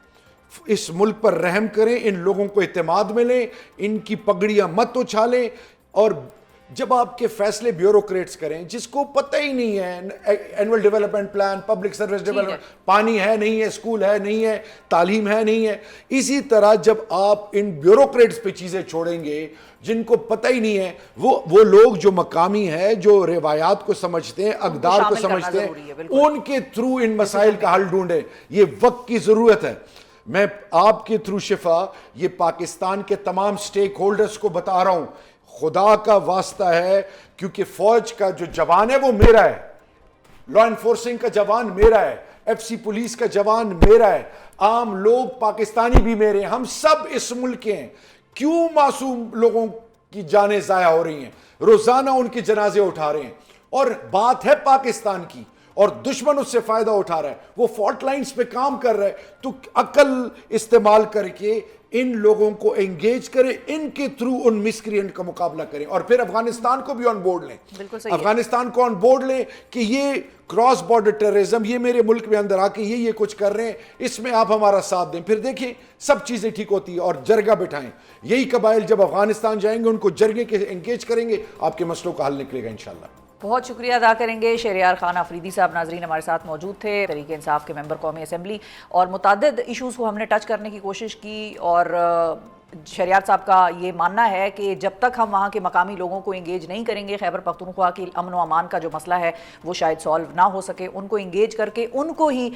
اس ملک پر رحم کریں، ان لوگوں کو اعتماد میں لیں، ان کی پگڑیاں مت اچھالیں۔ اور جب آپ کے فیصلے بیوروکریٹس کریں جس کو پتہ ہی نہیں ہے annual development plan, public service development, پانی ہے نہیں ہے، اسکول ہے نہیں ہے، تعلیم ہے نہیں ہے، اسی طرح جب آپ ان بیوروکریٹس پہ چیزیں چھوڑیں گے جن کو پتہ ہی نہیں ہے، وہ لوگ جو مقامی ہے، جو روایات کو سمجھتے ہیں، اقدار کو سمجھتے ہیں، ان کے تھرو ان مسائل کا حل ڈھونڈیں۔ یہ وقت کی ضرورت ہے۔ میں آپ کے تھرو شفا یہ پاکستان کے تمام سٹیک ہولڈرز کو بتا رہا ہوں، خدا کا واسطہ ہے، کیونکہ فوج کا جو جوان ہے وہ میرا ہے، لا انفورسنگ کا جوان میرا ہے، ایف سی پولیس کا جوان میرا ہے، عام لوگ پاکستانی بھی میرے ہیں، ہم سب اس ملک کے ہیں۔ کیوں معصوم لوگوں کی جانیں ضائع ہو رہی ہیں؟ روزانہ ان کے جنازے اٹھا رہے ہیں، اور بات ہے پاکستان کی، اور دشمن اس سے فائدہ اٹھا رہا ہے، وہ فالٹ لائنز پہ کام کر رہا ہے۔ تو عقل استعمال کر کے ان لوگوں کو انگیج کریں، ان کے تھرو ان مسکرینٹ کا مقابلہ کریں، اور پھر افغانستان کو بھی آن بورڈ لیں، افغانستان کو آن بورڈ لیں کہ یہ کراس بارڈر ٹیررزم، یہ میرے ملک میں اندر آ کے یہ کچھ کر رہے ہیں، اس میں آپ ہمارا ساتھ دیں، پھر دیکھیں سب چیزیں ٹھیک ہوتی ہیں۔ اور جرگہ بٹھائیں، یہی قبائل جب افغانستان جائیں گے ان کو جرگے کے انگیج کریں گے، آپ کے مسئلوں کا حل نکلے گا انشاءاللہ۔ بہت شکریہ ادا کریں گے شہریار خان آفریدی صاحب. ناظرین ہمارے ساتھ موجود تھے, تحریک انصاف کے ممبر قومی اسمبلی, اور متعدد ایشوز کو ہم نے ٹچ کرنے کی کوشش کی, اور شہریار صاحب کا یہ ماننا ہے کہ جب تک ہم وہاں کے مقامی لوگوں کو انگیج نہیں کریں گے, خیبر پختونخوا کی امن و امان کا جو مسئلہ ہے وہ شاید سالو نہ ہو سکے. ان کو انگیج کر کے ان کو ہی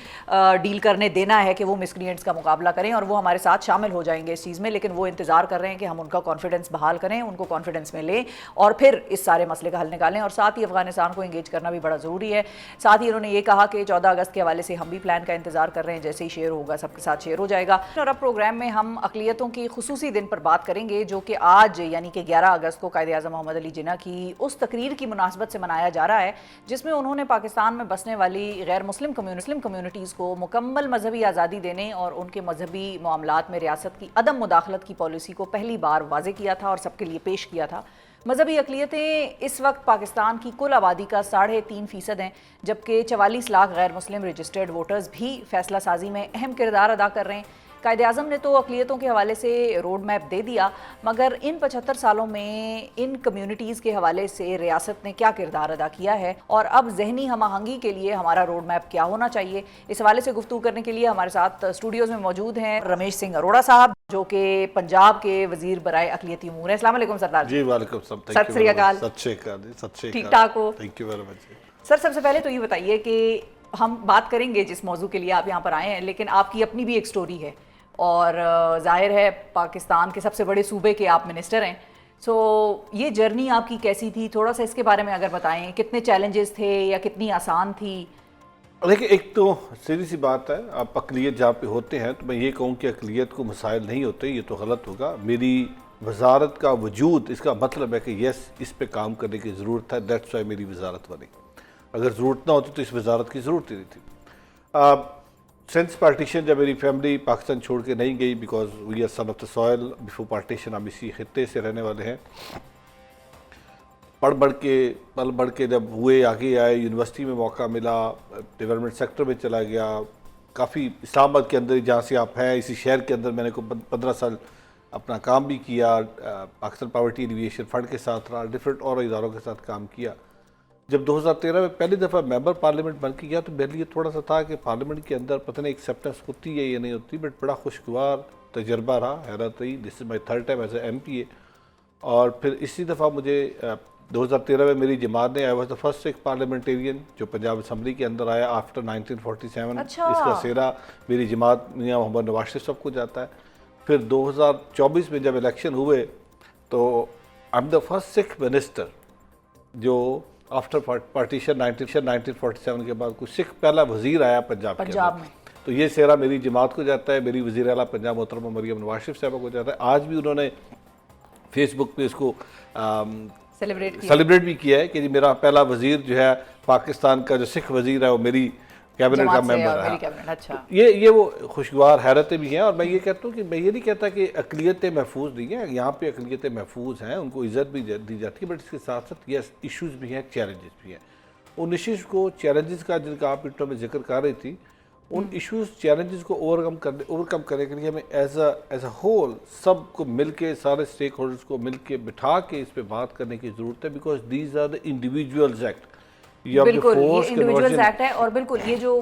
ڈیل کرنے دینا ہے کہ وہ مسکرینٹس کا مقابلہ کریں, اور وہ ہمارے ساتھ شامل ہو جائیں گے اس چیز میں. لیکن وہ انتظار کر رہے ہیں کہ ہم ان کا کانفیڈنس بحال کریں, ان کو کانفیڈنس میں لیں, اور پھر اس سارے مسئلے کا حل نکالیں. اور ساتھ ہی افغانستان کو انگیج کرنا بھی بڑا ضروری ہے. ساتھ ہی انہوں نے یہ کہا کہ 14 اگست کے حوالے سے ہم بھی پلان کا انتظار کر رہے ہیں, جیسے ہی شیئر ہوگا سب کے ساتھ شیئر ہو جائے گا. اور اب پروگرام میں ہم اقلیتوں کی خصوصی دن پر بات کریں گے, جو کہ آج یعنی کہ 11 اگست کو قائد اعظم محمد علی جناح کی اس تقریر کی مناسبت سے منایا جا رہا ہے جس میں انہوں نے پاکستان میں بسنے والی غیر مسلم کمیونٹیز کو مکمل مذہبی آزادی دینے اور ان کے مذہبی معاملات میں ریاست کی عدم مداخلت کی پالیسی کو پہلی بار واضح کیا تھا اور سب کے لیے پیش کیا تھا. مذہبی اقلیتیں اس وقت پاکستان کی کل آبادی کا 3.5% ہیں, جبکہ 44 لاکھ غیر مسلم رجسٹرڈ ووٹرز بھی فیصلہ سازی میں اہم کردار ادا کر رہے ہیں. قائد اعظم نے تو اقلیتوں کے حوالے سے روڈ میپ دے دیا, مگر ان 75 سالوں میں ان کمیونٹیز کے حوالے سے ریاست نے کیا کردار ادا کیا ہے, اور اب ذہنی ہم آہنگی کے لیے ہمارا روڈ میپ کیا ہونا چاہیے, اس حوالے سے گفتگو کرنے کے لیے ہمارے ساتھ اسٹوڈیوز میں موجود ہیں رمیش سنگھ اروڑا صاحب, جو کہ پنجاب کے وزیر برائے اقلیتی امور ہیں. السلام علیکم سردار جی. وعلیکم السلام. ست سری اکال. ٹھیک ٹھاک ہو؟ Thank you very much. Sir, سب سے پہلے تو یہ بتائیے کہ ہم بات کریں گے جس موضوع کے لیے آپ یہاں پر آئے ہیں, لیکن آپ کی اپنی بھی ایک سٹوری ہے, اور ظاہر ہے پاکستان کے سب سے بڑے صوبے کے آپ منسٹر ہیں. سو یہ جرنی آپ کی کیسی تھی, تھوڑا سا اس کے بارے میں اگر بتائیں, کتنے چیلنجز تھے یا کتنی آسان تھی؟ دیکھیں, ایک تو سیدھی سی بات ہے, آپ اقلیت جہاں پہ ہوتے ہیں تو میں یہ کہوں کہ اقلیت کو مسائل نہیں ہوتے, یہ تو غلط ہوگا. میری وزارت کا وجود اس کا مطلب ہے کہ یس اس پہ کام کرنے کی ضرورت ہے, دیٹس وائی میری وزارت بنی. اگر ضرورت نہ ہوتی تو اس وزارت کی ضرورت ہی نہیں تھی. سنس پارٹیشن جب میری فیملی پاکستان چھوڑ کے نہیں گئی, because we are son of the soil, before partition ہم اسی خطے سے رہنے والے ہیں. پل بڑھ کے جب ہوئے آگے آئے, یونیورسٹی میں موقع ملا, ڈیولپمنٹ سیکٹر میں چلا گیا, کافی اسلام آباد کے اندر جہاں سے آپ ہیں اسی شہر کے اندر میں نے 15 سال اپنا کام بھی کیا, پاکستان پاورٹی ایلیویشن فنڈ کے ساتھ رہا, ڈفرینٹ اور اداروں کے ساتھ کام کیا. جب 2013 میں پہلی دفعہ ممبر پارلیمنٹ بن کے گیا تو میرے لیے تھوڑا سا تھا کہ پارلیمنٹ کے اندر پتہ نہیں ایکسیپٹنس ہوتی ہے یا نہیں ہوتی, بٹ بڑا خوشگوار تجربہ رہا, حیرت رہی. This is my 3rd time as a M P. اور پھر اسی دفعہ مجھے 2013 میں میری جماعت نے, I was the first Sikh parliamentarian جو پنجاب اسمبلی کے اندر آیا آفٹر 1947. اس کا سہرا میری جماعت میاں محمد نواز شریف صاحب کو جاتا ہے. پھر 2024 میں جب الیکشن ہوئے تو I am the first Sikh minister جو آفٹر پارٹیشن 1947 کے بعد کوئی سکھ پہلا وزیر آیا پنجاب کے اندر. تو یہ سہرا میری جماعت کو جاتا ہے, میری وزیر اعلیٰ پنجاب محترمہ مریم نواز شریف صاحبہ کو جاتا ہے. آج بھی انہوں نے فیس بک پہ اس کو سیلیبریٹ بھی کیا ہے کہ جی میرا پہلا وزیر جو ہے پاکستان کا جو سکھ وزیر ہے وہ میری کیبنٹ کا ممبر ہے. یہ وہ خوشگوار حیرتیں بھی ہیں. اور میں یہ کہتا ہوں کہ میں یہ نہیں کہتا کہ اقلیتیں محفوظ نہیں ہیں, یہاں پہ اقلیتیں محفوظ ہیں, ان کو عزت بھی دی جاتی ہے, بٹ اس کے ساتھ ساتھ یہ ایشوز بھی ہیں, چیلنجز بھی ہیں. ان ایشوز کو, چیلنجز کا جن کا آپ انٹرو میں ذکر کر رہی تھی, ان ایشوز چیلنجز کو اوور کم کرنے کے لیے ہمیں ایز اے ہول سب کو مل کے, سارے اسٹیک ہولڈرز کو مل کے بٹھا کے اس پہ بات کرنے کی ضرورت ہے, because these are the individuals act. بالکل یہ انڈیویجولز ایکٹ ہے, اور بالکل یہ جو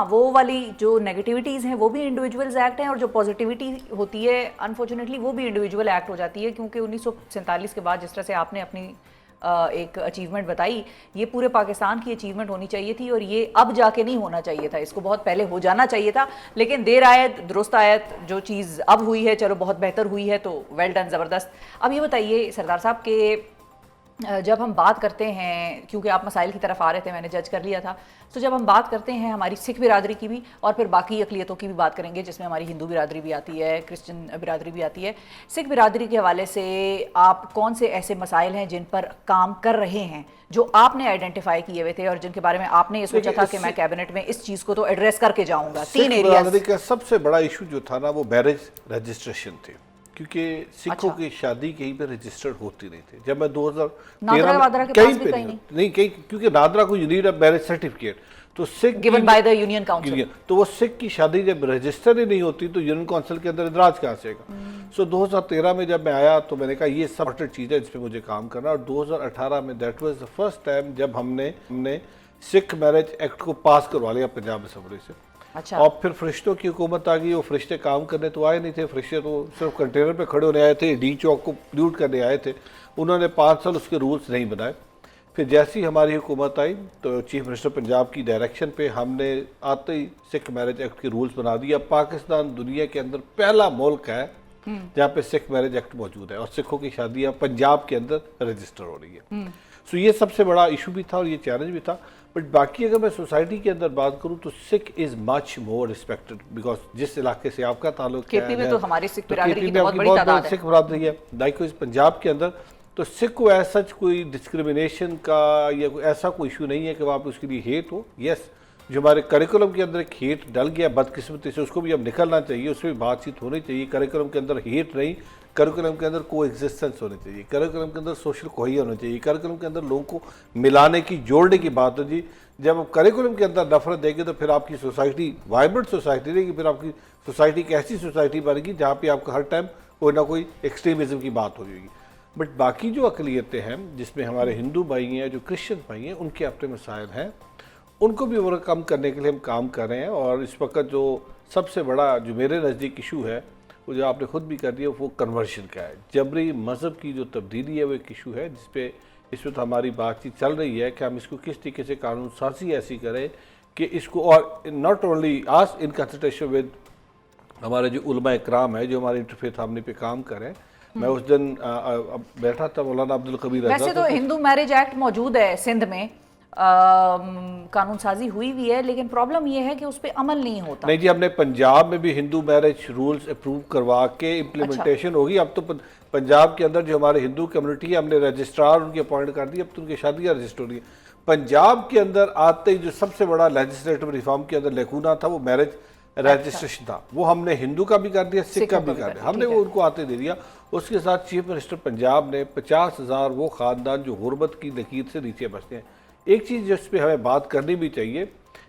وہ والی جو نیگیٹیوٹیز ہیں وہ بھی انڈیویجولز ایکٹ ہیں, اور جو پازیٹیوٹی ہوتی ہے انفارچونیٹلی وہ بھی انڈیویجول ایکٹ ہو جاتی ہے. کیونکہ 1947 کے بعد جس طرح سے آپ نے اپنی ایک اچیومنٹ بتائی, یہ پورے پاکستان کی اچیومنٹ ہونی چاہیے تھی, اور یہ اب جا کے نہیں ہونا چاہیے تھا, اس کو بہت پہلے ہو جانا چاہیے تھا. لیکن دیر آیت درست آیت, جو چیز اب ہوئی ہے چلو بہت بہتر ہوئی ہے, تو ویل ڈن, زبردست. اب یہ بتائیے سردار صاحب کہ جب ہم بات کرتے ہیں, کیونکہ آپ مسائل کی طرف آ رہے تھے, میں نے جج کر لیا تھا, تو جب ہم بات کرتے ہیں ہماری سکھ برادری کی بھی, اور پھر باقی اقلیتوں کی بھی بات کریں گے جس میں ہماری ہندو برادری بھی آتی ہے, کرسچن برادری بھی آتی ہے, سکھ برادری کے حوالے سے آپ کون سے ایسے مسائل ہیں جن پر کام کر رہے ہیں, جو آپ نے آئیڈینٹیفائی کیے ہوئے تھے, اور جن کے بارے میں آپ نے یہ سوچا تھا کہ میں کیبنٹ میں اس چیز کو تو ایڈریس کر کے جاؤں گا؟ 3 ایریاز. سکھ برادری کا سب سے بڑا ایشو جو تھا نا وہ میرج رجسٹریشن تھی, کیونکہ سکھوں کی شادی کہیں پہ رجسٹرڈ ہوتی نہیں تھی. جب میں 2013 نادرا وادرا کے پاس بھی کہیں نہیں کیونکہ نادرا کو you need a marriage certificate, تو سکھ given by the union council. تو وہ سکھ کی شادی جب رجسٹر ہی نہیں ہوتی تو یونین کونسل کے اندر اندراج کہاں سے گا. سو 2013 میں جب میں آیا تو میں نے کہا یہ سب چیز ہے جس پہ مجھے کام کرنا, اور 2018 میں that was the first time جب ہم نے سکھ میرج ایکٹ کو پاس کروا لیا پنجاب اسمبلی سے. اچھا. اور پھر فرشتوں کی حکومت آ گئی. وہ فرشتے کام کرنے تو آئے نہیں تھے, فرشتے تو صرف کنٹینر پہ کھڑے ہونے آئے تھے, ڈی چوک کو پلیوٹ کرنے آئے تھے. انہوں نے 5 سال اس کے رولز نہیں بنائے. پھر جیسی ہماری حکومت آئی تو چیف منسٹر پنجاب کی ڈائریکشن پہ ہم نے آتے ہی سکھ میرج ایکٹ کے رولز بنا دیا. پاکستان دنیا کے اندر پہلا ملک ہے جہاں پہ سکھ میرج ایکٹ موجود ہے, اور سکھوں کی شادیاں پنجاب کے اندر رجسٹر ہو رہی ہے. سو یہ سب سے بڑا ایشو بھی تھا اور یہ چیلنج بھی تھا. بٹ باقی اگر میں سوسائٹی کے اندر بات کروں تو سکھ از مچ مور ریسپیکٹڈ, بیکاز جس علاقے سے آپ کا تعلق ہے, KP میں تو ہماری سکھ برادری کی بہت بڑی تعداد ہے. سکھ برادری ہے. لائک پنجاب کے اندر تو سکھ کو ایسا کوئی ڈسکریمنیشن کا یا ایسا کوئی ایشو نہیں ہے کہ وہاں پہ اس کے لیے ہیٹ ہو. یس, جو ہمارے کریکولم کے اندر ایک ہیٹ ڈل گیا بدقسمتی سے, اس کو بھی اب نکلنا چاہیے, اس میں بات چیت ہونی چاہیے. کریکولم کے اندر ہیٹ نہیں, کریکولم کے اندر کو ایگزسٹنس ہونی چاہیے, کریکولم کے اندر سوشل کوہیژن ہونا چاہیے, کریکولم کے اندر لوگوں کو ملانے کی جوڑنے کی بات ہو. جی جب آپ کریکولم کے اندر نفرت دیں گے تو پھر آپ کی سوسائٹی وائبرنٹ سوسائٹی رہے گی, پھر آپ کی سوسائٹی ایک ایسی سوسائٹی بنے گی جہاں پہ آپ کا ہر ٹائم کوئی نہ کوئی ایکسٹریمزم کی بات ہو جائے گی. بٹ باقی جو اقلیتیں ہیں جس میں ہمارے ہندو بھائی ہیں, جو کرسچن بھائی ہیں, ان کے اپنے مسائل ہیں, ان کو بھی اوور کم کرنے کے لیے ہم کام کر رہے ہیں. اور اس وقت جو سب سے بڑا جو میرے نزدیک ایشو ہے وہ جو آپ نے خود بھی کر دیا وہ کنورژن کا ہے. جبری مذہب کی جو تبدیلی ہے وہ ایک ایشو ہے جس پہ اس وقت ہماری بات چیت چل رہی ہے کہ ہم اس کو کس طریقے سے قانون سازی ایسی کریں کہ اس کو, اور not only as in consultation with ہمارے جو علماء اکرام ہے جو ہمارے انٹرفیتھ ہامنی پہ کام کریں. میں اس دن بیٹھا تھا مولانا عبدالقبیر. ویسے تو ہندو میرج ایکٹ موجود ہے سندھ میں, قانون سازی ہوئی بھی ہے, لیکن پرابلم یہ ہے کہ اس پہ عمل نہیں ہوتا. نہیں جی, ہم نے پنجاب میں بھی ہندو میرج رولز اپروو کروا کے امپلیمنٹیشن ہوگی. اب تو پنجاب کے اندر جو ہمارے ہندو کمیونٹی ہے ہم نے رجسٹرار ان کی اپوائنٹ کر دی, اب تو ان کی شادیاں رجسٹر ہو رہی ہیں. پنجاب کے اندر آتے ہی جو سب سے بڑا لیجسلیٹو ریفارم کے اندر لیکونا تھا وہ میرج رجسٹریشن تھا, وہ ہم نے ہندو کا بھی کر دیا, سکھ کا بھی کر دیا, ہم نے وہ ان کو آتے دے دیا. اس کے ساتھ چیف منسٹر پنجاب نے 50,000 وہ خاندان جو غربت کی لکیر سے نیچے بستے ہیں. ایک چیز جس پہ ہمیں بات کرنی بھی چاہیے,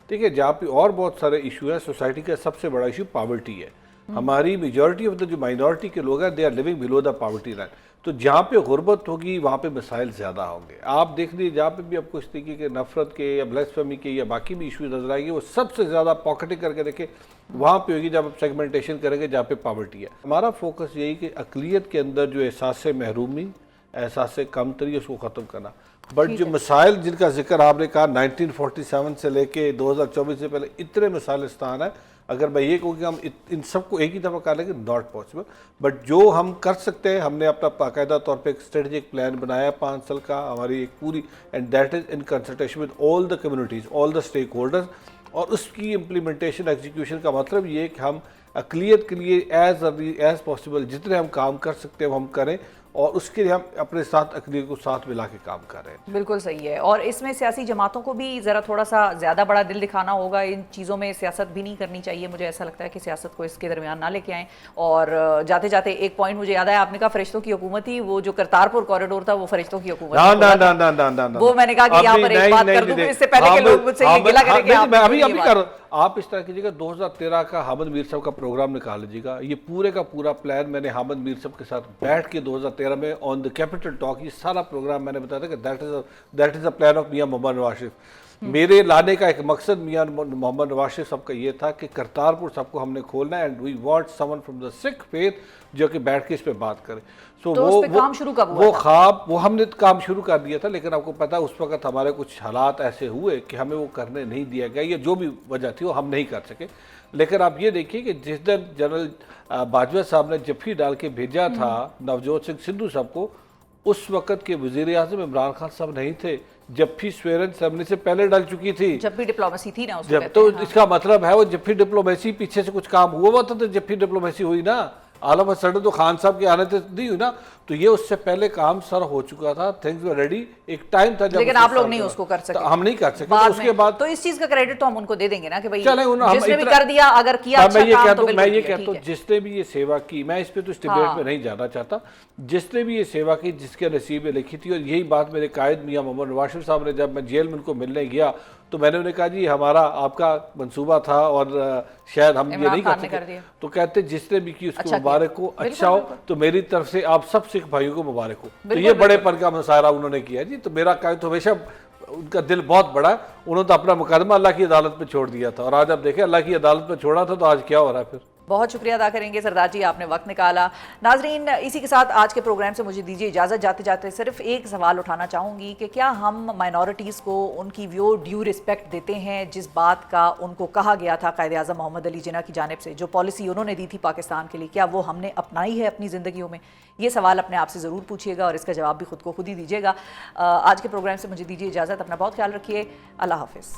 ٹھیک ہے, جہاں پہ اور بہت سارے ایشو ہے, سوسائٹی کا سب سے بڑا ایشو پاورٹی ہے. ہماری میجورٹی آف دا جو مائنورٹی کے لوگ ہیں they are living below the poverty line. تو جہاں پہ غربت ہوگی وہاں پہ مسائل زیادہ ہوں گے. آپ دیکھ لیجیے جہاں پہ بھی آپ کو اس طریقے کے نفرت کے یا بلیسفیمی کے یا باقی بھی ایشوز نظر آئیں گے, وہ سب سے زیادہ پاکٹنگ کر کے دیکھیں وہاں پہ ہوگی جب آپ سیگمنٹیشن کریں گے جہاں پہ پاورٹی ہے. ہمارا فوکس یہی کہ اقلیت کے اندر جو احساس محرومی, احساس کمتری, اس کو ختم کرنا. بٹ جو مسائل جن کا ذکر آپ نے کہا 1947 سے لے کے 2024 سے پہلے اتنے مسائل استعان ہیں, اگر میں یہ کہوں کہ ہم ان سب کو ایک ہی دفعہ کر لیں گے ناٹ پاسبل. بٹ جو ہم کر سکتے ہیں, ہم نے اپنا باقاعدہ طور پہ ایک اسٹریٹجک پلان بنایا 5 سال کا, ہماری ایک پوری, and that is in consultation with all the communities, all the stake holders. اور اس کی امپلیمنٹیشن ایگزیکیوشن کا مطلب یہ ہے کہ ہم اقلیت کے لیے ایز پاسبل جتنے ہم کام کر سکتے ہیں وہ ہم کریں, اور اس کے لیے ہم اپنے ساتھ اقلیت کو ساتھ ملا کے کام کر رہے ہیں. بالکل صحیح ہے. اور اس میں سیاسی جماعتوں کو بھی ذرا تھوڑا سا زیادہ بڑا دل دکھانا ہوگا. ان چیزوں میں سیاست بھی نہیں کرنی چاہیے. مجھے ایسا لگتا ہے کہ سیاست کو اس کے درمیان نہ لے کے آئیں. اور جاتے جاتے ایک پوائنٹ مجھے یاد آیا, آپ نے کہا فرشتوں کی حکومت تھی, وہ جو کرتارپور کوریڈور تھا وہ فرشتوں کی حکومت تھی. وہ میں نے کہا کہ یہاں پر ایک بات کر دوں اس سے پہلے کہ لوگ مجھ سے یہ گلا کریں کہ ابھی کر آپ اس طرح کیجیے گا. 2013 کا حامد میر صاحب کا پروگرام نکال لیجیے گا. یہ پورے کا پورا پلان میں نے حامد میر صاحب کے ساتھ بیٹھ کے 2013 میں آن دا کیپٹل ٹاک, یہ سارا پروگرام میں نے بتایا تھا کہ that is a plan of میاں محمد نواز شریف. میرے لانے کا ایک مقصد میاں محمد نواز شریف صاحب کا یہ تھا کہ کرتارپور صاحب کو ہم نے کھولنا ہے, and we want someone from the Sikh faith جو کہ بیٹھ کے اس پہ بات کرے. تو اس پہ کام شروع کب ہوا؟ وہ خواب وہ ہم نے کام شروع کر دیا تھا, لیکن آپ کو پتا اس وقت ہمارے کچھ حالات ایسے ہوئے کہ ہمیں وہ کرنے نہیں دیا گیا, یا جو بھی وجہ تھی وہ ہم نہیں کر سکے. لیکن آپ یہ دیکھیے کہ جس دن جنرل باجوہ صاحب نے جفی ڈال کے بھیجا تھا نوجوت سنگھ سدھو صاحب کو, اس وقت کے وزیر اعظم عمران خان صاحب نہیں تھے. جفی سویرن سیرمنی سے پہلے ڈل چکی تھی. جب بھی ڈپلومیسی تھی نا, جب تو اس کا مطلب ہے وہ جفی ڈپلومیسی پیچھے سے کچھ کام ہوا ہوا تھا تو جفی ڈپلومیسی ہوئی نا. آل آف اے سڈن تو خان صاحب کے آنے تک نہیں ہوئی نا, تو یہ اس سے پہلے کام سر ہو چکا تھا, تھنگز ور ریڈی, ایک ٹائم تھا جب لیکن آپ لوگ نہیں اس کو کر سکے, ہم نہیں کر سکے. بعد اس میں کے بعد تو اس چیز کا کریڈٹ تو ہم ان کو دے دیں گے نا کہ بھائی چلیں جس نے بھی کر دیا, اگر کیا اچھا کام تو میں یہ بالکل کہتا ہوں جس نے بھی یہ سیوا کی, میں اس پہ تو اس ڈیبیٹ میں نہیں جانا چاہتا, جس نے بھی یہ سیوا کی جس کے نصیب میں لکھی تھی. اور یہی بات میرے قائد میاں محمد نواز شریف صاحب نے, جب میں جیل میں ان کو ملنے گیا تو میں نے انہیں کہا جی ہمارا آپ کا منصوبہ تھا اور شاید ہم یہ نہیں کر سکتے, تو کہتے جس نے بھی کی اس کو مبارک ہو, اچھا ہو, تو میری طرف سے آپ سب سکھ بھائیوں کو مبارک ہو. تو یہ بڑے پر کا مظاہرہ انہوں نے کیا جی, تو میرا قائد تو ہمیشہ ان کا دل بہت بڑا ہے, انہوں نے تو اپنا مقدمہ اللہ کی عدالت پہ چھوڑ دیا تھا, اور آج آپ دیکھیں اللہ کی عدالت پہ چھوڑا تھا تو آج کیا ہو رہا ہے پھر. بہت شکریہ ادا کریں گے سردار جی, آپ نے وقت نکالا. ناظرین, اسی کے ساتھ آج کے پروگرام سے مجھے دیجیے اجازت. جاتے جاتے صرف ایک سوال اٹھانا چاہوں گی کہ کیا ہم مائنورٹیز کو ان کی ڈیو رسپیکٹ دیتے ہیں جس بات کا ان کو کہا گیا تھا قائد اعظم محمد علی جناح کی جانب سے, جو پالیسی انہوں نے دی تھی پاکستان کے لیے, کیا وہ ہم نے اپنائی ہے اپنی زندگیوں میں؟ یہ سوال اپنے آپ سے ضرور پوچھیے گا اور اس کا جواب بھی خود کو خود ہی دیجیے گا. آج کے پروگرام سے مجھے دیجیے اجازت. اپنا بہت خیال رکھیے. اللہ حافظ.